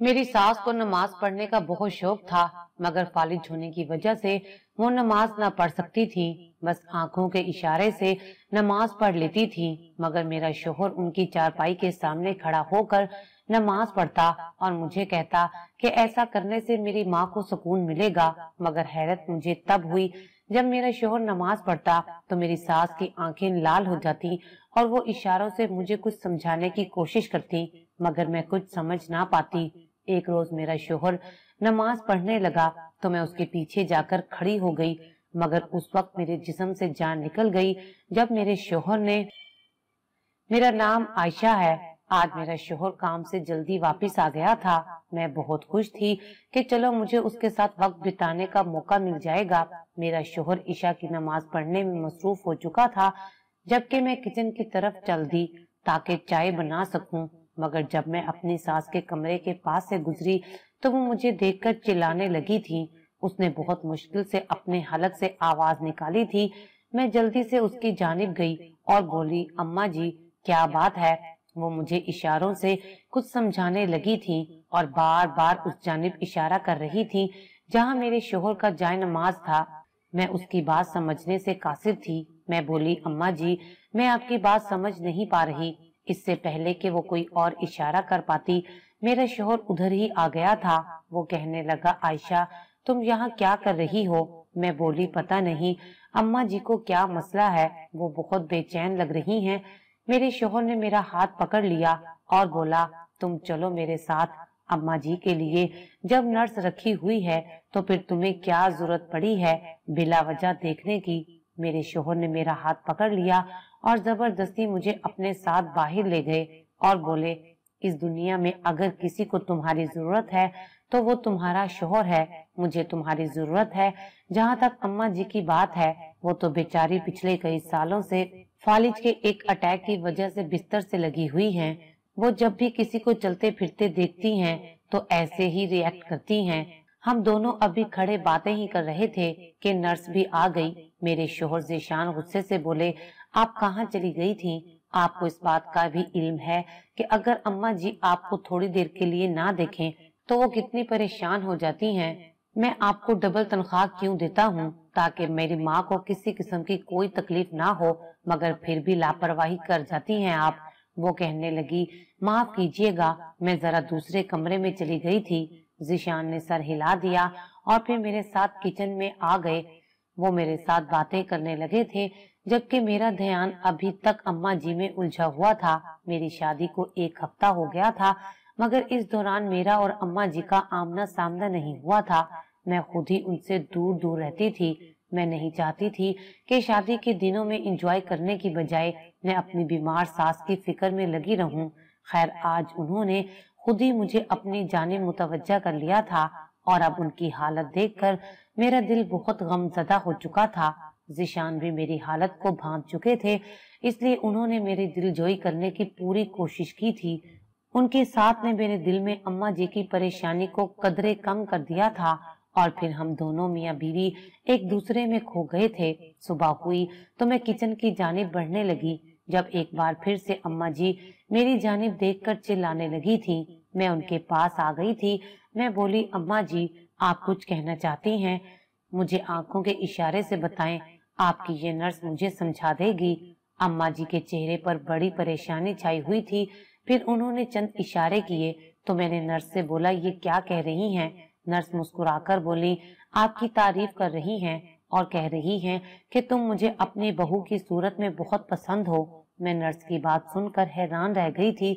मेरी सास को नमाज पढ़ने का बहुत शौक था, मगर फालिज होने की वजह से वो नमाज ना पढ़ सकती थी। बस आंखों के इशारे से नमाज पढ़ लेती थी, मगर मेरा शोहर उनकी चारपाई के सामने खड़ा होकर नमाज पढ़ता और मुझे कहता कि ऐसा करने से मेरी माँ को सुकून मिलेगा। मगर हैरत मुझे तब हुई जब मेरा शोहर नमाज पढ़ता तो मेरी सास की आंखें लाल हो जाती और वो इशारों से मुझे कुछ समझाने की कोशिश करती, मगर मैं कुछ समझ ना पाती। एक रोज मेरा शोहर नमाज पढ़ने लगा तो मैं उसके पीछे जाकर खड़ी हो गई, मगर उस वक्त मेरे जिस्म से जान निकल गई जब मेरे शोहर ने मेरा नाम आयशा है। आज मेरा शोहर काम से जल्दी वापस आ गया था। मैं बहुत खुश थी कि चलो मुझे उसके साथ वक्त बिताने का मौका मिल जाएगा। मेरा शोहर ईशा की नमाज पढ़ने में मसरूफ हो चुका था, जबकि मैं किचन की तरफ चल दी ताकि चाय बना सकूं। मगर जब मैं अपनी सास के कमरे के पास से गुजरी तो वो मुझे देखकर चिल्लाने लगी थी। उसने बहुत मुश्किल से अपने हलक से आवाज निकाली थी। मैं जल्दी से उसकी जानिब गई और बोली, अम्मा जी क्या बात है? वो मुझे इशारों से कुछ समझाने लगी थी और बार बार उस जानिब इशारा कर रही थी जहाँ मेरे शोहर का जाय नमाज था। मैं उसकी बात समझने से कासिर थी। मैं बोली, अम्मा जी मैं आपकी बात समझ नहीं पा रही। इससे पहले कि वो कोई और इशारा कर पाती मेरा शोहर उधर ही आ गया था। वो कहने लगा, आयशा तुम यहाँ क्या कर रही हो? मैं बोली, पता नहीं अम्मा जी को क्या मसला है, वो बहुत बेचैन लग रही हैं। मेरे शोहर ने मेरा हाथ पकड़ लिया और बोला, तुम चलो मेरे साथ अम्मा जी के लिए। जब नर्स रखी हुई है तो फिर तुम्हें क्या जरूरत पड़ी है बिला वजह देखने की? मेरे शोहर ने मेरा हाथ पकड़ लिया और जबरदस्ती मुझे अपने साथ बाहर ले गए और बोले, इस दुनिया में अगर किसी को तुम्हारी जरूरत है तो वो तुम्हारा शोहर है। मुझे तुम्हारी जरूरत है। जहाँ तक अम्मा जी की बात है, वो तो बेचारी पिछले कई सालों से फालिज के एक अटैक की वजह से बिस्तर से लगी हुई हैं। वो जब भी किसी को चलते फिरते देखती हैं तो ऐसे ही रिएक्ट करती हैं। हम दोनों अभी खड़े बातें ही कर रहे थे कि नर्स भी आ गई। मेरे शोहर ज़ीशान गुस्से से बोले, आप कहाँ चली गई थी? आपको इस बात का भी इल्म है कि अगर अम्मा जी आपको थोड़ी देर के लिए ना देखें तो वो कितनी परेशान हो जाती हैं। मैं आपको डबल तनख्वाह क्यों देता हूँ ताकि मेरी माँ को किसी किस्म की कोई तकलीफ ना हो, मगर फिर भी लापरवाही कर जाती हैं आप। वो कहने लगी, माफ कीजिएगा मैं जरा दूसरे कमरे में चली गई थी। ज़ीशान ने सर हिला दिया और फिर मेरे साथ किचन में आ गए। वो मेरे साथ बातें करने लगे थे जबकि मेरा ध्यान अभी तक अम्मा जी में उलझा हुआ था। मेरी शादी को एक हफ्ता हो गया था, मगर इस दौरान मेरा और अम्मा जी का आमना सामना नहीं हुआ था। मैं खुद ही उनसे दूर दूर रहती थी। मैं नहीं चाहती थी कि शादी के दिनों में एंजॉय करने की बजाय मैं अपनी बीमार सास की फिक्र में लगी रहूं। खैर आज उन्होंने खुद ही मुझे अपनी जानिब मुतवज्जा कर लिया था और अब उनकी हालत देखकर मेरा दिल बहुत गमज़दा हो चुका था। ज़ीशान भी मेरी हालत को भांप चुके थे, इसलिए उन्होंने मेरी दिलजोई करने की पूरी कोशिश की थी। उनके साथ ने मेरे दिल में अम्मा जी की परेशानी को कदरे कम कर दिया था और फिर हम दोनों मियाँ बीवी एक दूसरे में खो गए थे। सुबह हुई तो मैं किचन की जानिब बढ़ने लगी जब एक बार फिर से अम्मा जी मेरी जानिब देखकर चिल्लाने लगी थी। मैं उनके पास आ गई थी। मैं बोली, अम्मा जी आप कुछ कहना चाहती हैं? मुझे आंखों के इशारे से बताएं, आपकी ये नर्स मुझे समझा देगी। अम्मा जी के चेहरे पर बड़ी परेशानी छाई हुई थी। फिर उन्होंने चंद इशारे किए तो मैंने नर्स से बोला, ये क्या कह रही हैं? नर्स मुस्कुराकर बोली, आपकी तारीफ कर रही हैं और कह रही हैं कि तुम मुझे अपनी बहू की सूरत में बहुत पसंद हो। मैं नर्स की बात सुनकर हैरान रह गई थी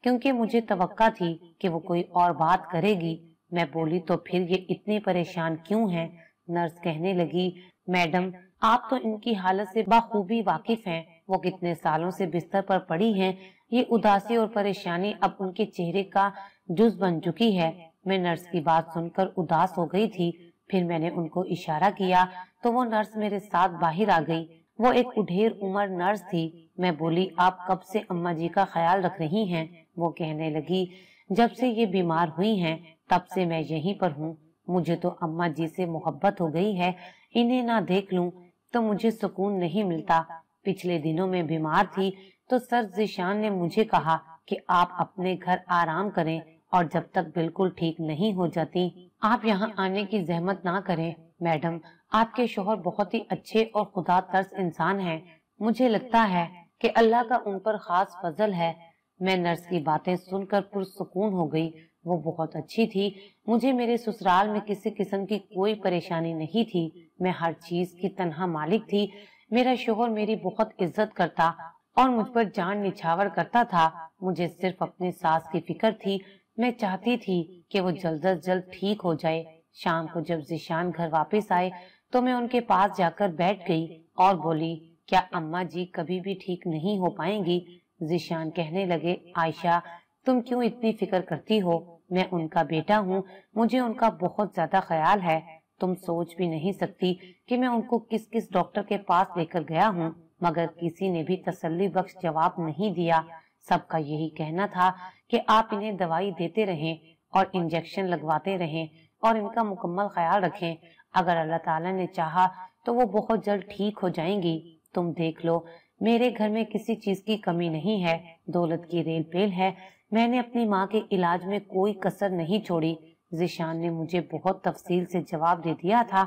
क्योंकि मुझे तवक्का थी कि वो कोई और बात करेगी। मैं बोली, तो फिर ये इतनी परेशान क्यों हैं? नर्स कहने लगी, मैडम आप तो इनकी हालत से बखूबी वाकिफ हैं। वो कितने सालों से बिस्तर पर पड़ी हैं। ये उदासी और परेशानी अब उनके चेहरे का जुज बन चुकी है। मैं नर्स की बात सुनकर उदास हो गई थी। फिर मैंने उनको इशारा किया तो वो नर्स मेरे साथ बाहर आ गई। वो एक उढेर उम्र नर्स थी। मैं बोली, आप कब से अम्मा जी का ख्याल रख रही हैं? वो कहने लगी, जब से ये बीमार हुई हैं तब से मैं यहीं पर हूँ। मुझे तो अम्मा जी से मोहब्बत हो गई है। इन्हें ना देख लूं तो मुझे सुकून नहीं मिलता। पिछले दिनों में बीमार थी तो सर ज़ीशान ने मुझे कहा कि आप अपने घर आराम करें اور جب تک بالکل ٹھیک نہیں ہو جاتی آپ یہاں آنے کی زحمت نہ کریں۔ میڈم، آپ کے شوہر بہت ہی اچھے اور خدا ترس انسان ہیں، مجھے لگتا ہے کہ اللہ کا ان پر خاص فضل ہے۔ میں نرس کی باتیں سن کر پرسکون ہو گئی، وہ بہت اچھی تھی۔ مجھے میرے سسرال میں کسی قسم کی کوئی پریشانی نہیں تھی، میں ہر چیز کی تنہا مالک تھی۔ میرا شوہر میری بہت عزت کرتا اور مجھ پر جان نچھاور کرتا تھا۔ مجھے صرف اپنی ساس کی فکر تھی، میں چاہتی تھی کہ وہ جلد از جلد ٹھیک ہو جائے۔ شام کو جب ذیشان گھر واپس آئے تو میں ان کے پاس جا کر بیٹھ گئی اور بولی، کیا اماں جی کبھی بھی ٹھیک نہیں ہو پائیں گی؟ ذیشان کہنے لگے، عائشہ تم کیوں اتنی فکر کرتی ہو؟ میں ان کا بیٹا ہوں، مجھے ان کا بہت زیادہ خیال ہے۔ تم سوچ بھی نہیں سکتی کہ میں ان کو کس کس ڈاکٹر کے پاس لے کر گیا ہوں، مگر کسی نے بھی تسلی بخش جواب نہیں دیا۔ سب کا یہی کہنا تھا کہ آپ انہیں دوائی دیتے رہیں اور انجیکشن لگواتے رہیں اور ان کا مکمل خیال رکھیں۔ اگر اللہ تعالیٰ نے چاہا تو وہ بہت جلد ٹھیک ہو جائیں گی۔ تم دیکھ لو، میرے گھر میں کسی چیز کی کمی نہیں ہے، دولت کی ریل پیل ہے، میں نے اپنی ماں کے علاج میں کوئی کسر نہیں چھوڑی۔ ذیشان نے مجھے بہت تفصیل سے جواب دے دیا تھا،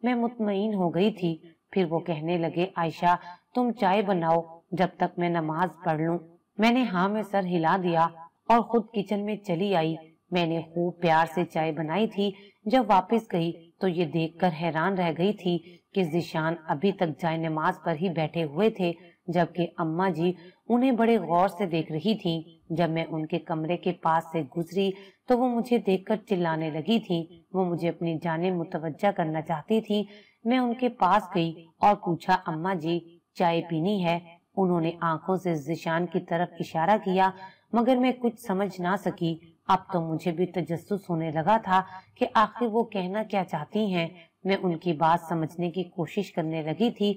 میں مطمئن ہو گئی تھی۔ پھر وہ کہنے لگے، عائشہ تم چائے بناؤ جب تک میں نماز پڑھ لوں۔ میں نے ہاں میں سر ہلا دیا اور خود کچن میں چلی آئی۔ میں نے خوب پیار سے چائے بنائی تھی۔ جب واپس گئی تو یہ دیکھ کر حیران رہ گئی تھی کہ ذیشان ابھی تک جائے نماز پر ہی بیٹھے ہوئے تھے، جبکہ اماں جی انہیں بڑے غور سے دیکھ رہی تھی۔ جب میں ان کے کمرے کے پاس سے گزری تو وہ مجھے دیکھ کر چلانے لگی تھی، وہ مجھے اپنی جانب متوجہ کرنا چاہتی تھی۔ میں ان کے پاس گئی اور پوچھا، اماں جی چائے پینی ہے؟ انہوں نے آنکھوں سے ذیشان کی طرف اشارہ کیا، مگر میں کچھ سمجھ نہ سکی۔ اب تو مجھے بھی تجسس ہونے لگا تھا کہ آخر وہ کہنا کیا چاہتی ہیں۔ میں ان کی بات سمجھنے کی کوشش کرنے لگی تھی۔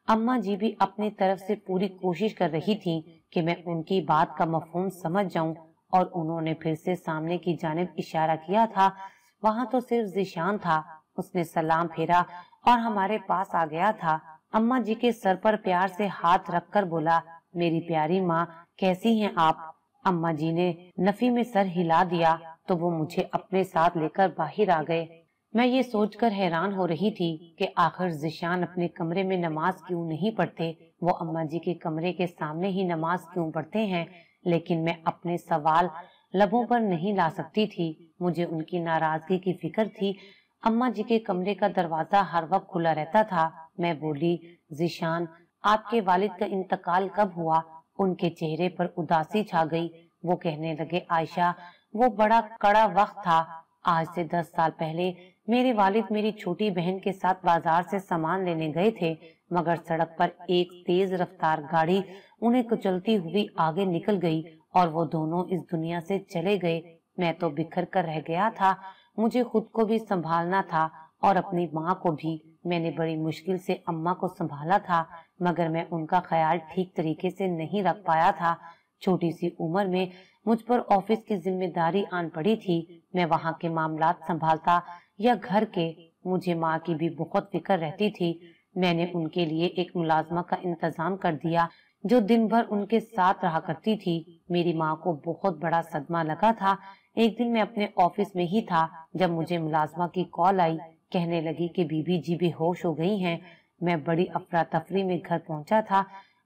اماں جی بھی اپنی طرف سے پوری کوشش کر رہی تھی کہ میں ان کی بات کا مفہوم سمجھ جاؤں، اور انہوں نے پھر سے سامنے کی جانب اشارہ کیا تھا۔ وہاں تو صرف ذیشان تھا۔ اس نے سلام پھیرا اور ہمارے پاس آ گیا تھا۔ اماں جی کے سر پر پیار سے ہاتھ رکھ کر بولا، میری پیاری ماں کیسی ہیں آپ؟ اماں جی نے نفی میں سر ہلا دیا تو وہ مجھے اپنے ساتھ لے کر باہر آ گئے۔ میں یہ سوچ کر حیران ہو رہی تھی کہ آخر ذیشان اپنے کمرے میں نماز کیوں نہیں پڑھتے، وہ اماں جی کے کمرے کے سامنے ہی نماز کیوں پڑھتے ہیں؟ لیکن میں اپنے سوال لبوں پر نہیں لا سکتی تھی، مجھے ان کی ناراضگی کی فکر تھی۔ اماں جی کے کمرے کا دروازہ ہر وقت کھلا رہتا تھا۔ میں بولی، ذیشان آپ کے والد کا انتقال کب ہوا؟ ان کے چہرے پر اداسی چھا گئی۔ وہ کہنے لگے، عائشہ وہ بڑا کڑا وقت تھا۔ آج سے 10 سال پہلے میرے والد میری چھوٹی بہن کے ساتھ بازار سے سامان لینے گئے تھے، مگر سڑک پر ایک تیز رفتار گاڑی انہیں کچلتی ہوئی آگے نکل گئی اور وہ دونوں اس دنیا سے چلے گئے۔ میں تو بکھر کر رہ گیا تھا، مجھے خود کو بھی سنبھالنا تھا اور اپنی ماں کو بھی۔ میں نے بڑی مشکل سے اماں کو سنبھالا تھا، مگر میں ان کا خیال ٹھیک طریقے سے نہیں رکھ پایا تھا۔ چھوٹی سی عمر میں مجھ پر آفس کی ذمہ داری آن پڑی تھی، میں وہاں کے معاملات سنبھالتا یا گھر کے۔ مجھے ماں کی بھی بہت فکر رہتی تھی۔ میں نے ان کے لیے ایک ملازمہ کا انتظام کر دیا جو دن بھر ان کے ساتھ رہا کرتی تھی۔ میری ماں کو بہت بڑا صدمہ لگا تھا۔ ایک دن میں اپنے آفس میں ہی تھا جب مجھے ملازمہ کی کال آئی، کہنے لگی کہ بی بی جی بے ہوش ہو گئی ہیں۔ میں بڑی افراتفری میں گھر پہنچا تھا۔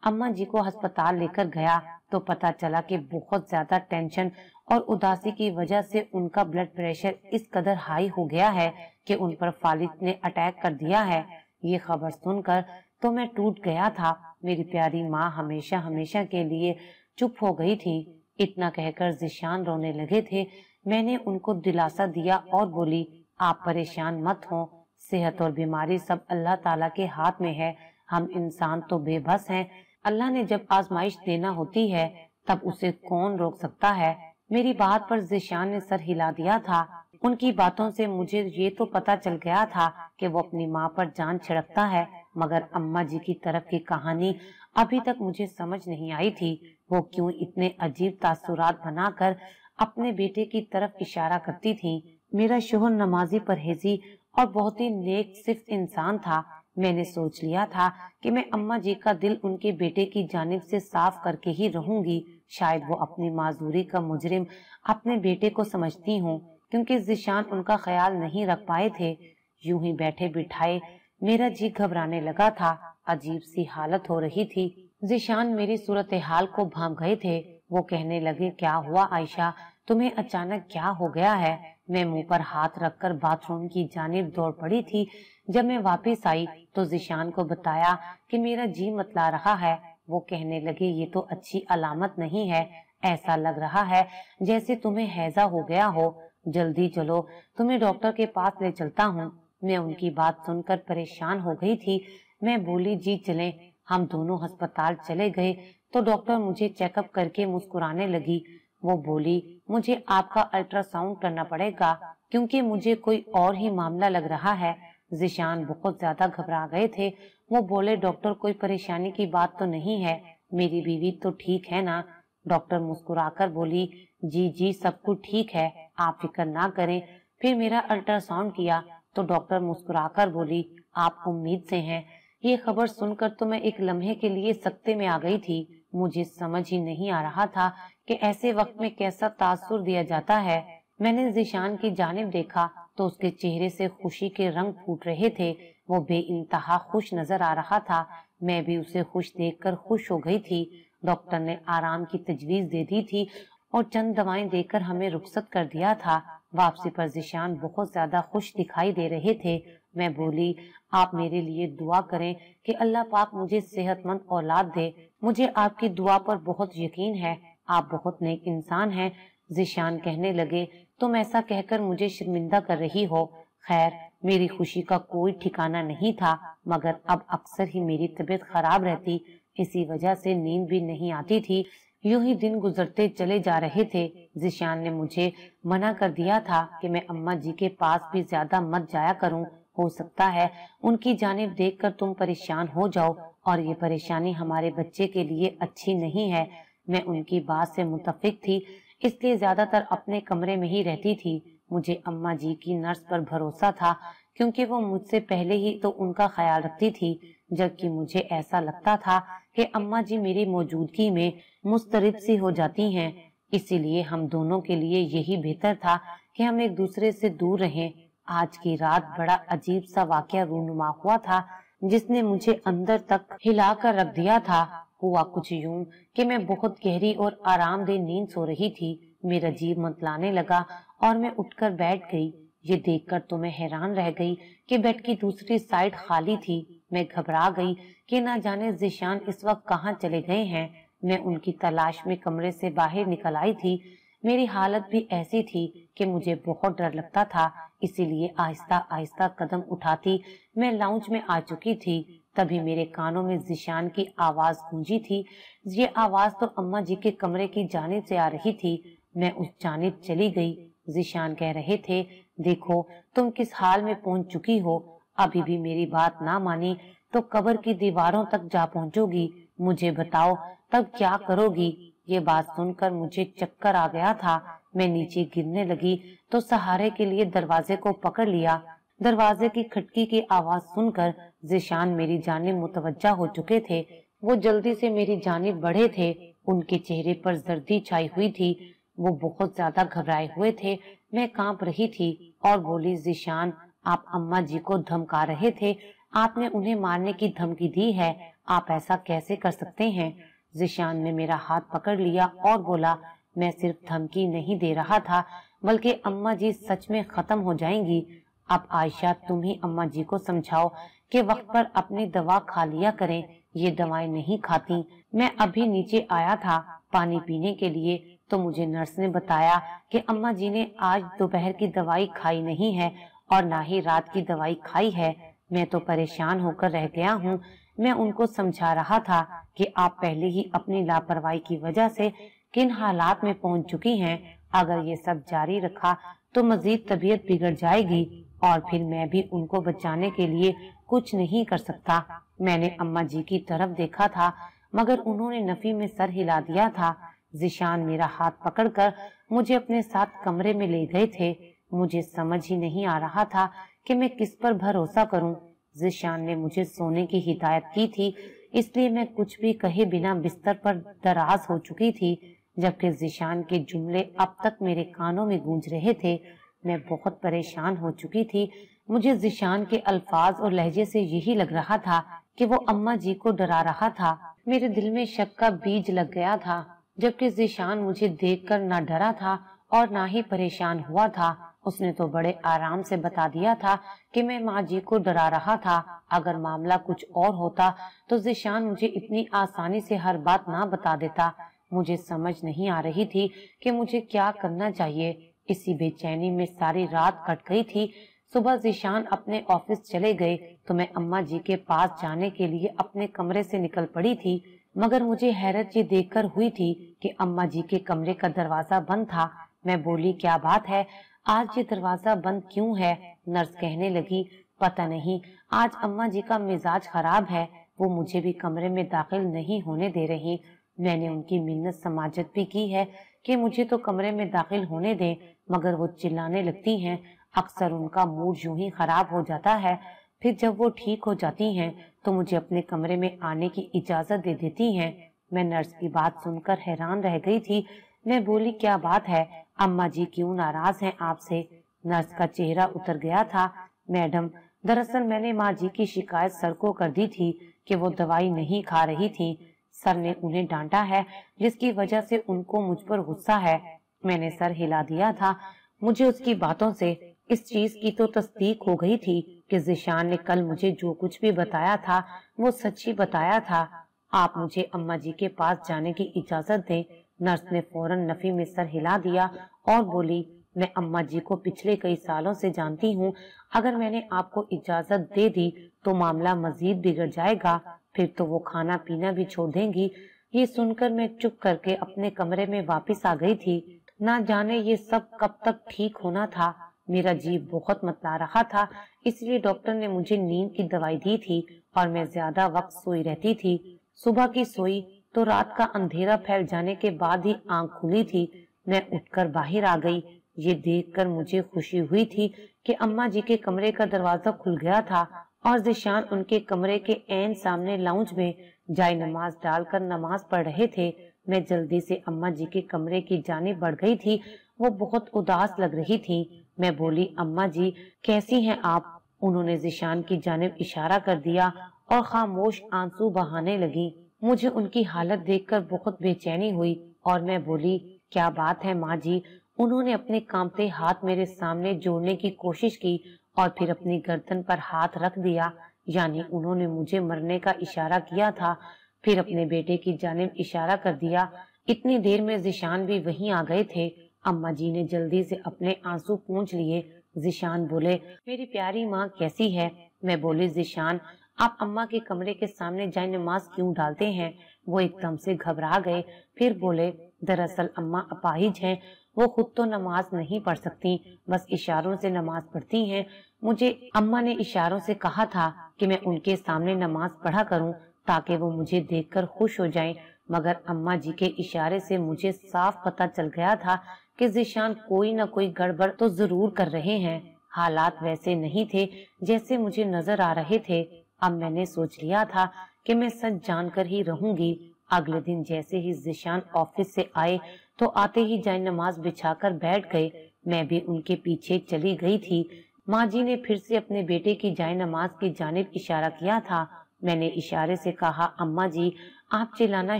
اماں جی کو ہسپتال لے کر گیا تو پتا چلا کہ بہت زیادہ ٹینشن اور اداسی کی وجہ سے ان کا بلڈ پریشر اس قدر ہائی ہو گیا ہے کہ ان پر فالج نے اٹیک کر دیا ہے۔ یہ خبر سن کر تو میں ٹوٹ گیا تھا۔ میری پیاری ماں ہمیشہ ہمیشہ کے لیے چپ ہو گئی تھی۔ اتنا کہہ کر ذیشان رونے لگے تھے۔ میں نے ان کو دلاسا دیا اور بولی، آپ پریشان مت ہوں، صحت اور بیماری سب اللہ تعالیٰ کے ہاتھ میں ہے، ہم انسان تو بے بس ہیں۔ اللہ نے جب آزمائش دینا ہوتی ہے تب اسے کون روک سکتا ہے؟ میری بات پر ذیشان نے سر ہلا دیا تھا۔ ان کی باتوں سے مجھے یہ تو پتا چل گیا تھا کہ وہ اپنی ماں پر جان چھڑکتا ہے، مگر اماں جی کی طرف کی کہانی ابھی تک مجھے سمجھ نہیں آئی تھی۔ وہ کیوں اتنے عجیب تاثرات بنا کر اپنے بیٹے کی طرف اشارہ کرتی تھی؟ میرا شوہر نمازی، پرہیزی اور بہت ہی نیک صفت انسان تھا۔ मैंने सोच लिया था कि मैं अम्मा जी का दिल उनके बेटे की जानिब से साफ करके ही रहूंगी। शायद वो अपनी माजूरी का मुजरिम अपने बेटे को समझती हूँ, क्योंकि ज़ीशान उनका ख्याल नहीं रख पाए थे। यूं ही बैठे बिठाए मेरा जी घबराने लगा था। अजीब सी हालत हो रही थी। ज़ीशान मेरी सूरत हाल को भांप गए थे। वो कहने लगे, क्या हुआ आयशा, तुम्हें अचानक क्या हो गया है? मैं मुंह पर हाथ रखकर बाथरूम की जानिब दौड़ पड़ी थी। जब मैं वापस आई तो ज़ीशान को बताया कि मेरा जी मतला रहा है। वो कहने लगे, ये तो अच्छी अलामत नहीं है, ऐसा लग रहा है जैसे तुम्हें हैजा हो गया हो। जल्दी चलो, तुम्हें डॉक्टर के पास ले चलता हूँ। मैं उनकी बात सुनकर परेशान हो गई थी। मैं बोली, जी चलें। हम दोनों अस्पताल चले गए तो डॉक्टर मुझे चेकअप करके मुस्कुराने लगी। वो बोली, मुझे आपका अल्ट्रासाउंड करना पड़ेगा क्योंकि मुझे कोई और ही मामला लग रहा है। ज़ीशान बहुत ज्यादा घबरा गए थे। वो बोले, डॉक्टर कोई परेशानी की बात तो नहीं है, मेरी बीवी तो ठीक है ना? डॉक्टर मुस्कुराकर बोली, जी जी सब कुछ ठीक है, आप फिक्र ना करें। फिर मेरा अल्ट्रासाउंड किया तो डॉक्टर मुस्कुराकर बोली, आप उम्मीद से हैं? ये खबर सुनकर तो मैं एक लम्हे के लिए सकते में आ गई थी। मुझे समझ ही नहीं आ रहा था कि ऐसे वक्त में कैसा तासुर दिया जाता है। मैंने ज़ीशान की जानिब देखा तो उसके चेहरे से खुशी के रंग फूट रहे थे। वो बेइंतहा खुश नजर आ रहा था। मैं भी उसे खुश देखकर खुश हो गई थी। डॉक्टर ने आराम की तजवीज दे दी थी और चंद दवाएं देकर हमें रुखसत कर दिया था। वापसी पर ज़ीशान बहुत ज्यादा खुश दिखाई दे रहे थे। मैं बोली, आप मेरे लिए दुआ करें कि अल्लाह पाक मुझे सेहतमंद औलाद दे। मुझे आपकी दुआ पर बहुत यकीन है, आप बहुत नेक इंसान हैं। ज़ीशान कहने लगे, तुम ऐसा कहकर मुझे शर्मिंदा कर रही हो। खैर, मेरी खुशी का कोई ठिकाना नहीं था, मगर अब अक्सर ही मेरी तबीयत खराब रहती, इसी वजह से नींद भी नहीं आती थी। यूं ही दिन गुजरते चले जा रहे थे। ज़ीशान ने मुझे मना कर दिया था कि मैं अम्मा जी के पास भी ज्यादा मत जाया करूं। हो सकता है उनकी जानिब देखकर तुम परेशान हो जाओ और ये परेशानी हमारे बच्चे के लिए अच्छी नहीं है। मैं उनकी बात से मुतफिक थी, इसलिए ज्यादातर अपने कमरे में ही रहती थी। मुझे अम्मा जी की नर्स पर भरोसा था, क्योंकि वो मुझसे पहले ही तो उनका ख्याल रखती थी, जबकि मुझे ऐसा लगता था कि अम्मा जी मेरी मौजूदगी में मुस्तरिब सी हो जाती हैं। इसीलिए हम दोनों के लिए यही बेहतर था कि हम एक दूसरे से दूर रहें। आज की रात बड़ा अजीब सा वाकया रूनुमा हुआ था, जिसने मुझे अंदर तक हिला कर रख दिया था। हुआ कुछ यूं कि मैं बहुत गहरी और आरामदेह नींद सो रही थी। मेरा जी मतलाने लगा और मैं उठकर बैठ गई। ये देखकर तो मैं हैरान रह गई कि बेड की दूसरी साइड खाली थी। मैं घबरा गई कि ना जाने ज़ीशान इस वक्त कहाँ चले गए हैं। मैं उनकी तलाश में कमरे से बाहर निकल आई थी। मेरी हालत भी ऐसी थी कि मुझे बहुत डर लगता था, इसीलिए आहिस्ता आहिस्ता कदम उठाती मैं लाउंज में आ चुकी थी। तभी मेरे कानों में ज़ीशान की आवाज गूंजी थी। ये आवाज तो अम्मा जी के कमरे की जानिब से आ रही थी। मैं उस जानिब चली गई। ज़ीशान कह रहे थे, देखो तुम किस हाल में पहुंच चुकी हो, अभी भी मेरी बात ना मानी तो कब्र की दीवारों तक जा पहुंचोगी। मुझे बताओ तब क्या करोगी? ये बात सुनकर मुझे चक्कर आ गया था। मैं नीचे गिरने लगी तो सहारे के लिए दरवाजे को पकड़ लिया। दरवाजे की खटकी की आवाज सुनकर ज़ीशान मेरी जानिब मुतवज्जा हो चुके थे। वो जल्दी से मेरी जानिब बढ़े थे। उनके चेहरे पर जर्दी छाई हुई थी। वो बहुत ज्यादा घबराए हुए थे। मैं कांप रही थी और बोली, ज़ीशान आप अम्मा जी को धमका रहे थे, आपने उन्हें मारने की धमकी दी है, आप ऐसा कैसे कर सकते हैं? ज़ीशान ने मेरा हाथ पकड़ लिया और बोला, मैं सिर्फ धमकी नहीं दे रहा था, बल्कि अम्मा जी सच में खत्म हो जाएंगी। अब आयशा तुम ही अम्मा जी को समझाओ कि वक्त पर अपनी दवा खा लिया करें, ये दवाएं नहीं खाती। मैं अभी नीचे आया था पानी पीने के लिए तो मुझे नर्स ने बताया कि अम्मा जी ने आज दोपहर की दवाई खाई नहीं है और ना ही रात की दवाई खाई है। मैं तो परेशान होकर रह गया हूँ। मैं उनको समझा रहा था कि आप पहले ही अपनी लापरवाही की वजह से किन हालात में पहुंच चुकी हैं। अगर ये सब जारी रखा तो मजीद तबीयत बिगड़ जाएगी और फिर मैं भी उनको बचाने के लिए कुछ नहीं कर सकता। मैंने अम्मा जी की तरफ देखा था, मगर उन्होंने नफी में सर हिला दिया था। ज़ीशान मेरा हाथ पकड़कर मुझे अपने साथ कमरे में ले गए थे। मुझे समझ ही नहीं आ रहा था कि मैं किस पर भरोसा करूं। ज़िशान ने मुझे सोने की हिदायत की थी, इसलिए मैं कुछ भी कहे बिना बिस्तर पर दराज हो चुकी थी, जबकि ज़िशान के जुमले अब तक मेरे कानों में गूंज रहे थे। मैं बहुत परेशान हो चुकी थी। मुझे ज़िशान के अल्फाज और लहजे से यही लग रहा था कि वो अम्मा जी को डरा रहा था। मेरे दिल में शक का बीज लग गया था, जबकि ज़िशान मुझे देखकर ना डरा था और ना ही परेशान हुआ था। उसने तो बड़े आराम से बता दिया था कि मैं माँ जी को डरा रहा था। अगर मामला कुछ और होता तो ज़िशान मुझे इतनी आसानी से हर बात ना बता देता। मुझे समझ नहीं आ रही थी कि मुझे क्या करना चाहिए। इसी बेचैनी में सारी रात कट गई थी। सुबह ज़िशान अपने ऑफिस चले गए तो मैं अम्मा जी के पास जाने के लिए अपने कमरे से निकल पड़ी थी, मगर मुझे हैरत ये देखकर हुई थी कि अम्मा जी के कमरे का दरवाजा बंद था। मैं बोली, क्या बात है, आज ये दरवाजा बंद क्यों है? नर्स कहने लगी, पता नहीं, आज अम्मा जी का मिजाज खराब है, वो मुझे भी कमरे में दाखिल नहीं होने दे रही। मैंने उनकी मिन्नत समाजत भी की है कि मुझे तो कमरे में दाखिल होने दें, मगर वो चिल्लाने लगती हैं। अक्सर उनका मूड यूं ही खराब हो जाता है, फिर जब वो ठीक हो जाती हैं तो मुझे अपने कमरे में आने की इजाजत दे देती हैं। मैं नर्स की बात सुनकर हैरान रह गई थी। मैं बोली, क्या बात है, अम्मा जी क्यों नाराज हैं आपसे? नर्स का चेहरा उतर गया था। मैडम, दरअसल मैंने माँ जी की शिकायत सर को कर दी थी कि वो दवाई नहीं खा रही थी। सर ने उन्हें डांटा है, जिसकी वजह से उनको मुझ पर गुस्सा है। मैंने सर हिला दिया था। मुझे उसकी बातों से इस चीज की तो तस्दीक हो गई थी कि ज़िशान ने कल मुझे जो कुछ भी बताया था वो सच्ची बताया था। आप मुझे अम्मा जी के पास जाने की इजाजत दें। नर्स ने फौरन नफी में सर हिला दिया और बोली, मैं अम्मा जी को पिछले कई सालों से जानती हूँ। अगर मैंने आपको इजाजत दे दी तो मामला मजीद बिगड़ जाएगा, फिर तो वो खाना पीना भी छोड़ देंगी। ये सुनकर मैं चुप करके अपने कमरे में वापस आ गई थी। ना जाने ये सब कब तक ठीक होना था। मेरा जी बहुत मतला रहा था, इसलिए डॉक्टर ने मुझे नींद की दवाई दी थी और मैं ज्यादा वक्त सोई रहती थी। सुबह की सोई तो रात का अंधेरा फैल जाने के बाद ही आंख खुली थी। मैं उठकर बाहर आ गई। ये देखकर मुझे खुशी हुई थी कि अम्मा जी के कमरे का दरवाजा खुल गया था और ज़िशान उनके कमरे के ऐन सामने लाउंज में जाए नमाज डालकर नमाज पढ़ रहे थे। मैं जल्दी से अम्मा जी के कमरे की जानिब बढ़ गई थी। वो बहुत उदास लग रही थी। मैं बोली, अम्मा जी कैसी हैं आप? उन्होंने ज़िशान की जानिब इशारा कर दिया और खामोश आंसू बहाने लगी। मुझे उनकी हालत देखकर बहुत बेचैनी हुई और मैं बोली, क्या बात है माँ जी? उन्होंने अपने कांपते हाथ मेरे सामने जोड़ने की कोशिश की और फिर अपनी गर्दन पर हाथ रख दिया, यानी उन्होंने मुझे मरने का इशारा किया था। फिर अपने बेटे की जानिब इशारा कर दिया। इतनी देर में ज़िशान भी वहीं आ गए थे। अम्मा जी ने जल्दी से अपने आंसू पोंछ लिए। ज़िशान बोले, मेरी प्यारी माँ कैसी है? मैं बोली, ज़िशान आप अम्मा के कमरे के सामने जाए नमाज क्यों डालते हैं? वो एकदम से घबरा गए। फिर बोले, दरअसल अम्मा अपाहिज हैं, वो खुद तो नमाज नहीं पढ़ सकती, बस इशारों से नमाज पढ़ती हैं। मुझे अम्मा ने इशारों से कहा था कि मैं उनके सामने नमाज पढ़ा करूं ताकि वो मुझे देखकर खुश हो जाएं, मगर अम्मा जी के इशारे से मुझे साफ पता चल गया था कि ज़िशान कोई न कोई गड़बड़ तो जरूर कर रहे हैं। हालात वैसे नहीं थे जैसे मुझे नजर आ रहे थे। अब मैंने सोच लिया था कि मैं सच जानकर ही रहूंगी। अगले दिन जैसे ही ज़िशान ऑफिस से आए तो आते ही जाए नमाज बिछाकर बैठ गए। मैं भी उनके पीछे चली गई थी। माँ जी ने फिर से अपने बेटे की जाए नमाज की जानिब इशारा किया था। मैंने इशारे से कहा, अम्मा जी आप चिल्लाना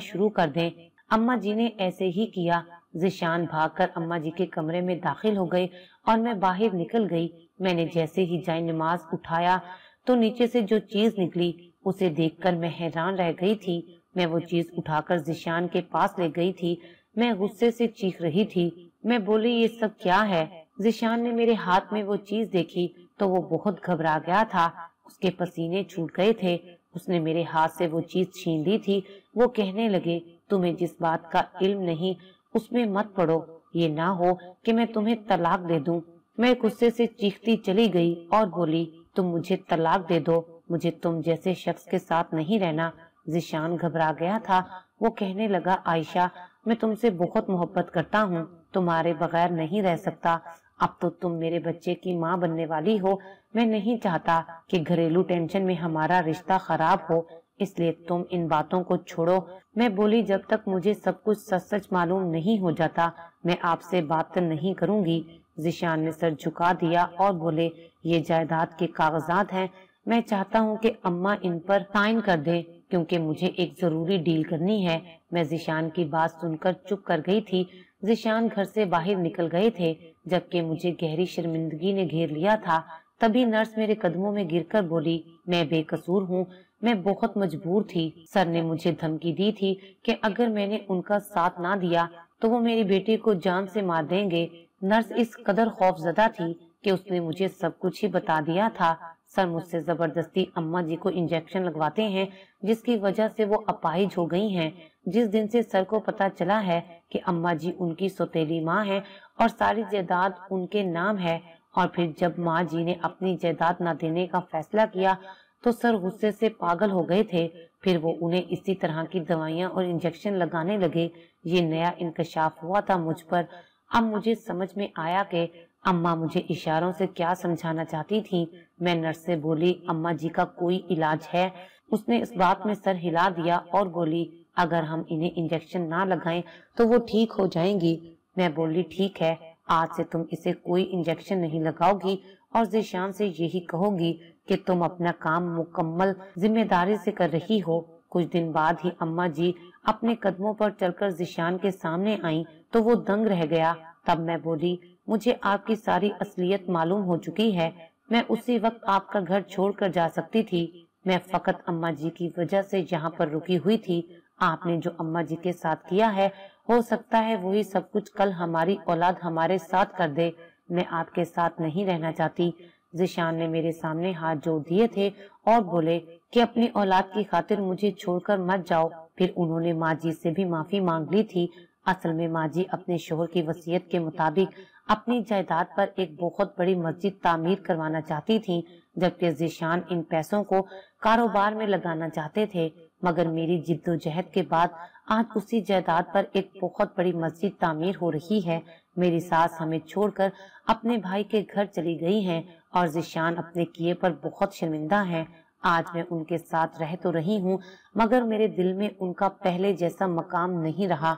शुरू कर दें। अम्मा जी ने ऐसे ही किया। ज़िशान भागकर अम्मा जी के कमरे में दाखिल हो गए और मैं बाहर निकल गई। मैंने जैसे ही जाए नमाज उठाया तो नीचे से जो चीज निकली उसे देखकर मैं हैरान रह गई थी। मैं वो चीज उठाकर ज़िशान के पास ले गई थी। मैं गुस्से से चीख रही थी। मैं बोली, ये सब क्या है? ज़िशान ने मेरे हाथ में वो चीज देखी तो वो बहुत घबरा गया था। उसके पसीने छूट गए थे। उसने मेरे हाथ से वो चीज छीन ली थी। वो कहने लगे, तुम्हें जिस बात का इल्म नहीं उसमें मत पड़ो, ये ना हो कि मैं तुम्हें तलाक दे दूं। मैं गुस्से से चीखती चली गई और बोली, तुम मुझे तलाक दे दो, मुझे तुम जैसे शख्स के साथ नहीं रहना। ज़िशान घबरा गया था। वो कहने लगा, आयशा मैं तुमसे बहुत मोहब्बत करता हूँ, तुम्हारे बगैर नहीं रह सकता। अब तो तुम मेरे बच्चे की माँ बनने वाली हो। मैं नहीं चाहता कि घरेलू टेंशन में हमारा रिश्ता खराब हो, इसलिए तुम इन बातों को छोड़ो। मैं बोली, जब तक मुझे सब कुछ सच सच मालूम नहीं हो जाता मैं आपसे बात नहीं करूंगी। ज़ीशान ने सर झुका दिया और बोले, ये जायदाद के कागजात हैं। मैं चाहता हूँ कि अम्मा इन पर साइन कर दें, क्योंकि मुझे एक जरूरी डील करनी है। मैं ज़ीशान की बात सुनकर चुप कर गई थी। ज़ीशान घर से बाहर निकल गए थे, जबकि मुझे गहरी शर्मिंदगी ने घेर लिया था। तभी नर्स मेरे कदमों में गिरकर बोली, मैं बेकसूर हूँ, मैं बहुत मजबूर थी। सर ने मुझे धमकी दी थी कि अगर मैंने उनका साथ ना दिया तो वो मेरी बेटी को जान से मार देंगे। नर्स इस कदर खौफजदा थी कि उसने मुझे सब कुछ ही बता दिया था। सर मुझसे जबरदस्ती अम्मा जी को इंजेक्शन लगवाते हैं, जिसकी वजह से वो अपाहिज हो गई हैं। जिस दिन से सर को पता चला है कि अम्मा जी उनकी सौतेली माँ है और सारी जायदाद उनके नाम है, और फिर जब माँ जी ने अपनी जायदाद न देने का फैसला किया तो सर गुस्से से पागल हो गए थे। फिर वो उन्हें इसी तरह की दवाइयाँ और इंजेक्शन लगाने लगे। ये नया इंकशाफ हुआ था मुझ पर। अब मुझे समझ में आया कि अम्मा मुझे इशारों से क्या समझाना चाहती थी। मैं नर्स से बोली, अम्मा जी का कोई इलाज है? उसने इस बात में सर हिला दिया और बोली, अगर हम इन्हें इंजेक्शन ना लगाएं तो वो ठीक हो जाएंगी। मैं बोली, ठीक है, आज से तुम इसे कोई इंजेक्शन नहीं लगाओगी और ज़ीशान से यही कहोगी कि तुम अपना काम मुकम्मल जिम्मेदारी से कर रही हो। कुछ दिन बाद ही अम्मा जी अपने कदमों पर चलकर ज़ीशान के सामने आईं तो वो दंग रह गया। तब मैं बोली, मुझे आपकी सारी असलियत मालूम हो चुकी है। मैं उसी वक्त आपका घर छोड़कर जा सकती थी। मैं फकत अम्मा जी की वजह से यहाँ पर रुकी हुई थी। आपने जो अम्मा जी के साथ किया है, हो सकता है वही सब कुछ कल हमारी औलाद हमारे साथ कर दे। मैं आपके साथ नहीं रहना चाहती। ज़ीशान ने मेरे सामने हाथ जोड़ दिए थे और बोले कि अपनी औलाद की खातिर मुझे छोड़कर मत जाओ। फिर उन्होंने माँ जी से भी माफी मांग ली थी। असल में माँ जी अपने शोहर की वसीयत के मुताबिक अपनी जायदाद पर एक बहुत बड़ी मस्जिद तामीर करवाना चाहती थी, जबकि ज़ीशान इन पैसों को कारोबार में लगाना चाहते थे। मगर मेरी जिद्दोजहद के बाद आज उसी जायदाद पर एक बहुत बड़ी मस्जिद तामीर हो रही है। मेरी सास हमें छोड़कर अपने भाई के घर चली गई हैं और ज़ीशान अपने किए पर बहुत शर्मिंदा है। आज मैं उनके साथ रह तो रही हूँ, मगर मेरे दिल में उनका पहले जैसा मकाम नहीं रहा।